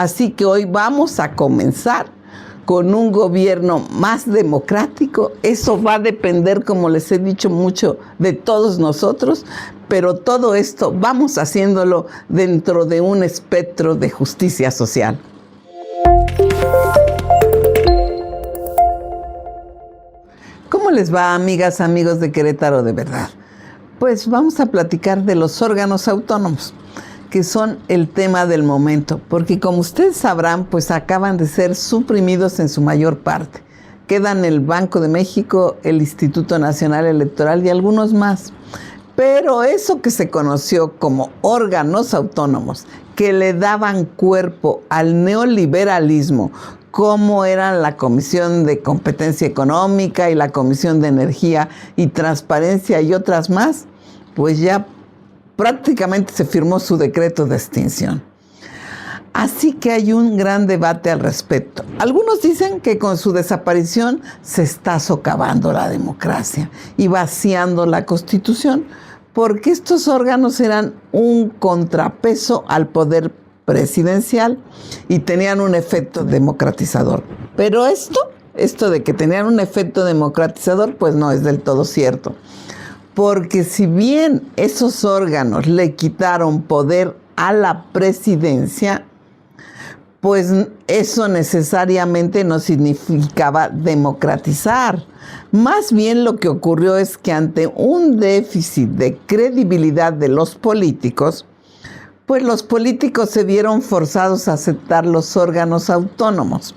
Así que hoy vamos a comenzar con un gobierno más democrático. Eso va a depender, como les he dicho mucho, de todos nosotros, pero todo esto vamos haciéndolo dentro de un espectro de justicia social. ¿Cómo les va, amigas, amigos de Querétaro de Verdad? Pues vamos a platicar de los órganos autónomos, que son el tema del momento, porque como ustedes sabrán, pues acaban de ser suprimidos en su mayor parte. Quedan el Banco de México, el Instituto Nacional Electoral y algunos más. Pero eso que se conoció como órganos autónomos, que le daban cuerpo al neoliberalismo, como eran la Comisión de Competencia Económica y la Comisión de Energía y Transparencia y otras más, pues ya prácticamente se firmó su decreto de extinción. Así que hay un gran debate al respecto. Algunos dicen que con su desaparición se está socavando la democracia y vaciando la Constitución, porque estos órganos eran un contrapeso al poder presidencial y tenían un efecto democratizador. Pero esto de que tenían un efecto democratizador, pues no es del todo cierto. Porque si bien esos órganos le quitaron poder a la presidencia, pues eso necesariamente no significaba democratizar. Más bien lo que ocurrió es que ante un déficit de credibilidad de los políticos, pues los políticos se vieron forzados a aceptar los órganos autónomos.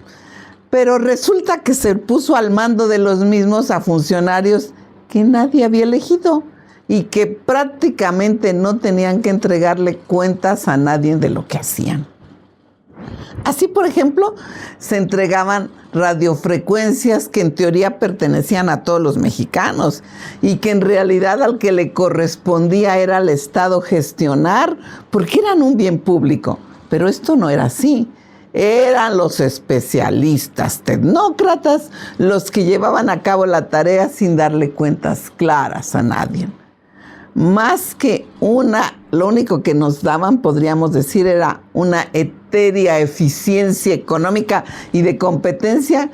Pero resulta que se puso al mando de los mismos a funcionarios que nadie había elegido y que prácticamente no tenían que entregarle cuentas a nadie de lo que hacían. Así, por ejemplo, se entregaban radiofrecuencias que en teoría pertenecían a todos los mexicanos y que en realidad al que le correspondía era al Estado gestionar porque eran un bien público. Pero esto no era así. Eran los especialistas tecnócratas los que llevaban a cabo la tarea sin darle cuentas claras a nadie. Más que lo único que nos daban, podríamos decir, era una etérea eficiencia económica y de competencia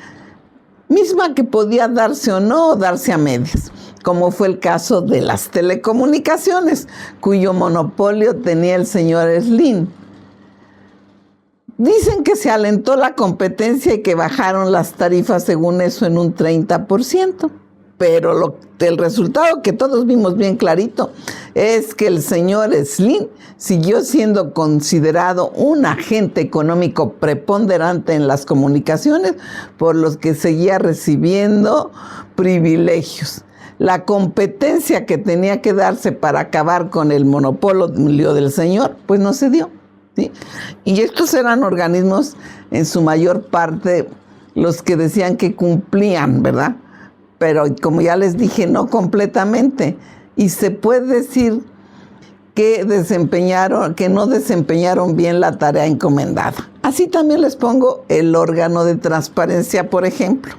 misma que podía darse o no, o darse a medias, como fue el caso de las telecomunicaciones, cuyo monopolio tenía el señor Slim. Dicen que se alentó la competencia y que bajaron las tarifas, según eso, en un 30%. Pero el resultado que todos vimos bien clarito es que el señor Slim siguió siendo considerado un agente económico preponderante en las comunicaciones, por los que seguía recibiendo privilegios. La competencia que tenía que darse para acabar con el monopolio del señor, pues no se dio, ¿sí? Y estos eran organismos, en su mayor parte, los que decían que cumplían, ¿verdad? Pero como ya les dije, no completamente. Y se puede decir que no desempeñaron bien la tarea encomendada. Así también les pongo el órgano de transparencia, por ejemplo.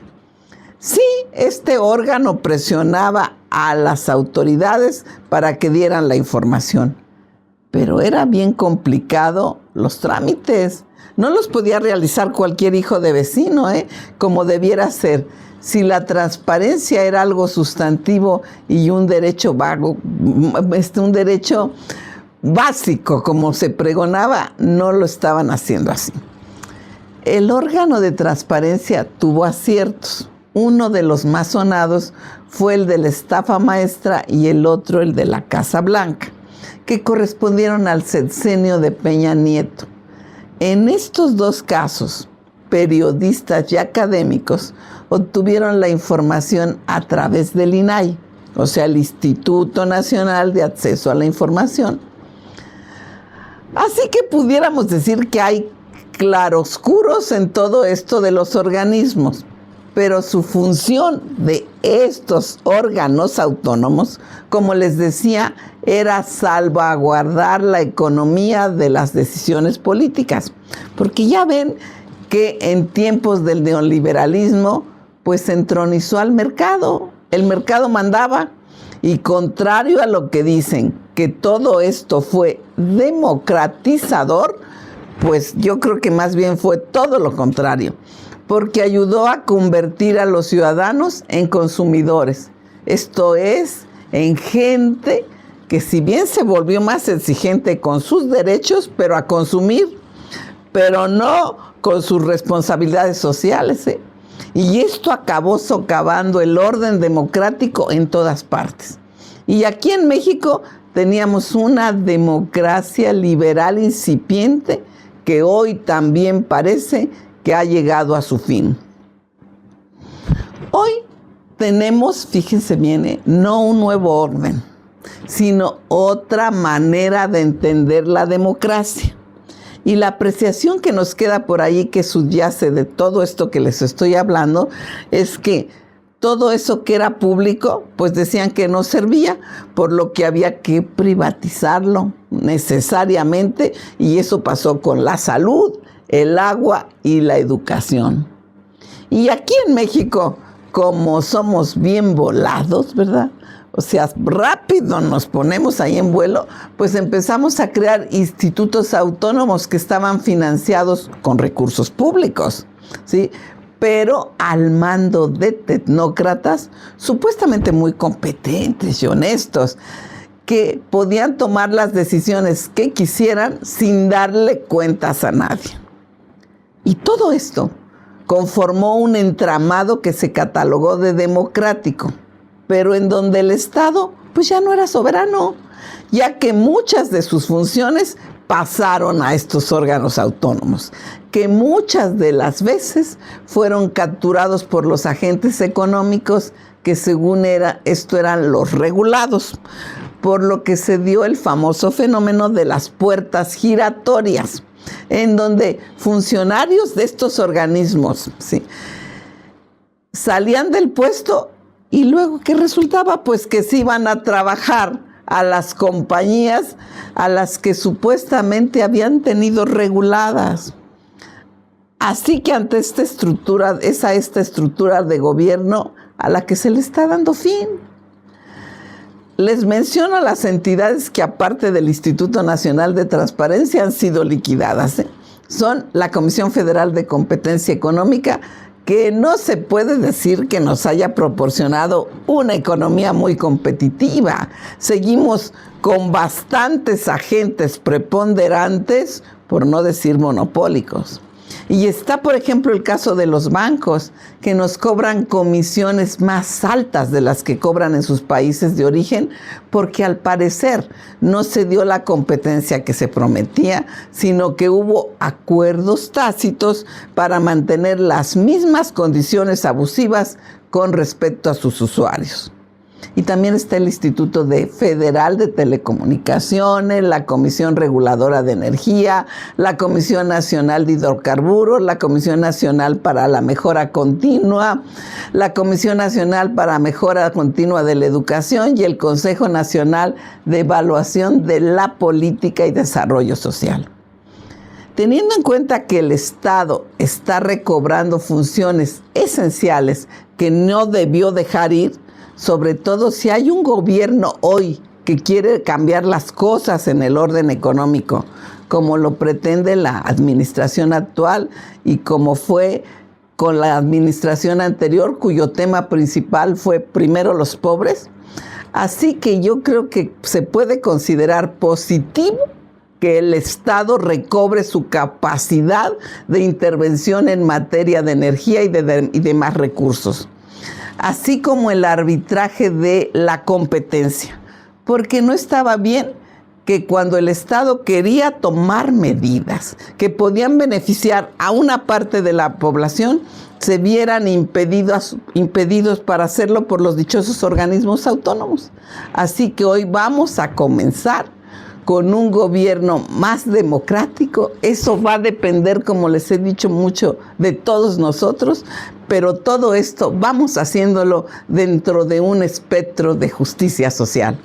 Sí, este órgano presionaba a las autoridades para que dieran la información, pero era bien complicado los trámites. No los podía realizar cualquier hijo de vecino, como debiera ser. Si la transparencia era algo sustantivo y un derecho vago, un derecho básico, como se pregonaba, no lo estaban haciendo así. El órgano de transparencia tuvo aciertos. Uno de los más sonados fue el de la estafa maestra y el otro el de la Casa Blanca, que correspondieron al sexenio de Peña Nieto. En estos dos casos, periodistas y académicos obtuvieron la información a través del INAI, o sea, el Instituto Nacional de Acceso a la Información. Así que pudiéramos decir que hay claroscuros en todo esto de los organismos, pero su función de estos órganos autónomos, como les decía, era salvaguardar la economía de las decisiones políticas, porque ya ven que en tiempos del neoliberalismo, pues se entronizó al mercado. El mercado mandaba, y contrario a lo que dicen, que todo esto fue democratizador, Pues yo creo que más bien fue todo lo contrario, porque ayudó a convertir a los ciudadanos en consumidores. Esto es, en gente que si bien se volvió más exigente con sus derechos, pero a consumir, pero no con sus responsabilidades sociales, ¿eh? Y esto acabó socavando el orden democrático en todas partes. Y aquí en México teníamos una democracia liberal incipiente que hoy también parece que ha llegado a su fin. Hoy tenemos, fíjense bien, no un nuevo orden, sino otra manera de entender la democracia. Y la apreciación que nos queda por ahí, que subyace de todo esto que les estoy hablando, es que todo eso que era público, pues decían que no servía, por lo que había que privatizarlo necesariamente, y eso pasó con la salud, el agua y la educación. Y aquí en México, como somos bien volados, ¿verdad? O sea, rápido nos ponemos ahí en vuelo, pues empezamos a crear institutos autónomos que estaban financiados con recursos públicos, ¿sí? Pero al mando de tecnócratas supuestamente muy competentes y honestos, que podían tomar las decisiones que quisieran sin darle cuentas a nadie. Y todo esto conformó un entramado que se catalogó de democrático, pero en donde el Estado pues ya no era soberano, ya que muchas de sus funciones pasaron a estos órganos autónomos, que muchas de las veces fueron capturados por los agentes económicos que según esto eran los regulados, por lo que se dio el famoso fenómeno de las puertas giratorias, en donde funcionarios de estos organismos, ¿sí?, salían del puesto y luego, ¿qué resultaba? Pues que se iban a trabajar a las compañías a las que supuestamente habían tenido reguladas. Así que ante esta estructura de gobierno a la que se le está dando fin. Les menciono las entidades que aparte del Instituto Nacional de Transparencia han sido liquidadas, ¿eh? Son la Comisión Federal de Competencia Económica, que no se puede decir que nos haya proporcionado una economía muy competitiva. Seguimos con bastantes agentes preponderantes, por no decir monopólicos. Y está, por ejemplo, el caso de los bancos, que nos cobran comisiones más altas de las que cobran en sus países de origen, porque al parecer no se dio la competencia que se prometía, sino que hubo acuerdos tácitos para mantener las mismas condiciones abusivas con respecto a sus usuarios. Y también está el Instituto Federal de Telecomunicaciones, la Comisión Reguladora de Energía, la Comisión Nacional de Hidrocarburos, la Comisión Nacional para la Mejora Continua, la Comisión Nacional para Mejora Continua de la Educación y el Consejo Nacional de Evaluación de la Política y Desarrollo Social. Teniendo en cuenta que el Estado está recobrando funciones esenciales que no debió dejar ir, sobre todo si hay un gobierno hoy que quiere cambiar las cosas en el orden económico, como lo pretende la administración actual y como fue con la administración anterior, cuyo tema principal fue primero los pobres. Así que yo creo que se puede considerar positivo que el Estado recobre su capacidad de intervención en materia de energía y demás recursos, así como el arbitraje de la competencia, porque no estaba bien que cuando el Estado quería tomar medidas que podían beneficiar a una parte de la población, se vieran impedidos para hacerlo por los dichosos organismos autónomos. Así que hoy vamos a comenzar con un gobierno más democrático. Eso va a depender, como les he dicho mucho, de todos nosotros, pero todo esto vamos haciéndolo dentro de un espectro de justicia social.